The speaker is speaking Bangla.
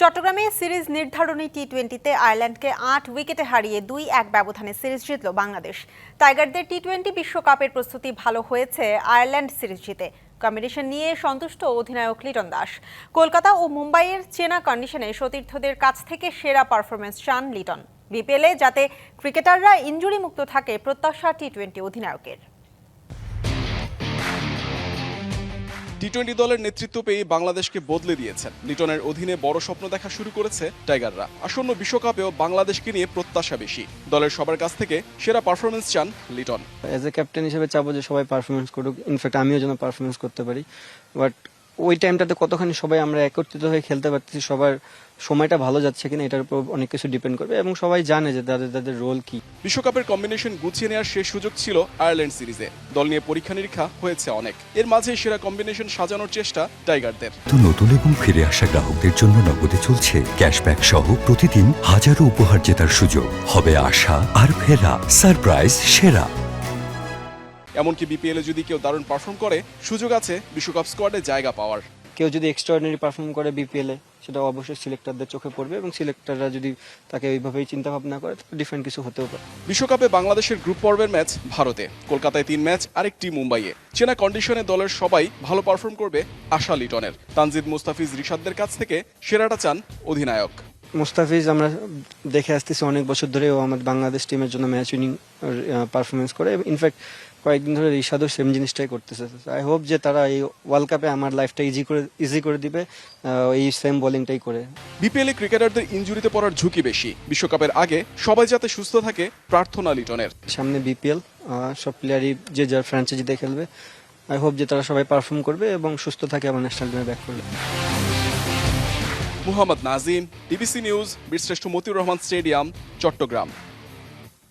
চট্টগ্রামে সিরিজ নির্ধারণী টি-20তে আয়ারল্যান্ডকে ৮ উইকেটে হারিয়ে ২-১ ব্যবধানে সিরিজ জিতল বাংলাদেশ। টাইগারদের টি-20 বিশ্বকাপের প্রস্তুতি ভালো হয়েছে আয়ারল্যান্ড সিরিজ জিতে। কম্বিনেশন নিয়ে সন্তুষ্ট অধিনায়ক লিটন দাস। কলকাতা ও মুম্বাইয়ের চেনা কন্ডিশনে সতীর্থদের কাছ থেকে সেরা পারফরমেন্স চান লিটন। বিপিএলে যাতে ক্রিকেটাররা ইনজুরি মুক্ত থাকে প্রত্যাশা টি-20 অধিনায়কের। টি-20 দলের নেতৃত্ব পেয়ে বাংলাদেশকে বদলে দিয়েছেন লিটনের অধীনে বড় স্বপ্ন দেখা শুরু করেছে টাইগাররা। আসন্ন বিশ্বকাপেও বাংলাদেশকে নিয়ে প্রত্যাশা বেশি। দলের সবার কাছ থেকে সেরা পারফরমেন্স চান লিটন। এজ এ ক্যাপ্টেন হিসেবে চাবো যে সবাই পারফরমেন্স করুক, ইনফ্যাক্ট আমিও যেন পারফরমেন্স করতে পারি। বাট ওই টাইমটাতে কতখানি সবাই আমরা একত্রিত হয়ে খেলতে পারতেছি, সবার সময়টা ভালো যাচ্ছে কিনা এটার উপর অনেক কিছু ডিপেন্ড করবে এবং সবাই জানে যে তাদের রোল কি। বিশ্বকাপের কম্বিনেশন গুছিয়ে নেওয়ার শেষ সুযোগ ছিল আয়ারল্যান্ড সিরিজে। দল নিয়ে পরীক্ষা নিরীক্ষা হয়েছে অনেক, এর মাঝে সেরা কম্বিনেশন সাজানোর চেষ্টা টাইগারদের। নতুন এবং ফিরে আসা গ্রাহকদের জন্য নগদে চলছে ক্যাশব্যাক সহ প্রতিদিন হাজারো উপহার জেতার সুযোগ। হবে আশা আর ফেরা, সারপ্রাইজ সেরা। এমনকি বিপিএলে যদি কেউ দারুণ পারফর্ম করে সুযোগ আছে বিশ্বকাপ স্কোয়াডে জায়গা পাওয়ার। কেউ যদি এক্সট্রাঅর্ডিনারি পারফর্ম করে বিপিএলে, সেটা অবশ্যই সিলেক্টরদের চোখে পড়বে এবং সিলেক্টররা যদি তাকে ওইভাবেই চিন্তা ভাবনা করে ডিফারেন্ট কিছু হতেও পারে। বিশ্বকাপে বাংলাদেশের গ্রুপ পর্বের ম্যাচ ভারতে, কলকাতায় 3 ম্যাচ, আরেকটি মুম্বাইয়ে। চেনা কন্ডিশনে দলের সবাই ভালো পারফর্ম করবে আশা লিটনের। তানজিদ, মুস্তাফিজ, রিশাদদের কাছ থেকে সেরাটা চান অধিনায়ক। মুস্তাফিজ আমরা দেখে আসতেছি অনেক বছর ধরে, ও আমাদের বাংলাদেশ টিমের জন্য ম্যাচ উইনিং পারফরমেন্স করে। ইনফ্যাক্ট কয়েকদিন ধরে রিশাদও সেম জিনিসটাই করতেছে। আই হোপ যে তারা এই ওয়ার্ল্ড কাপে আমার লাইফটা ইজি করে দিবে এই সেম বোলিংটাই করে। বিপিএলে ক্রিকেটারদের ইনজুরিতে পড়ার ঝুঁকি বেশি। বিশ্বকাপের আগে সবাই যাতে সুস্থ থাকে প্রার্থনা লিটনের। সামনে বিপিএল, সব প্লেয়ারই যে যার ফ্র্যাঞ্চাইজিতে খেলবে। আই হোপ যে তারা সবাই পারফর্ম করবে এবং সুস্থ থাকে আবার ন্যাশনাল টিমে ব্যাক করবে। মোহাম্মদ নাজিম, ডিবিসি নিউজ, বীরশ্রেষ্ঠ মতিউর রহমান স্টেডিয়াম, চট্টগ্রাম।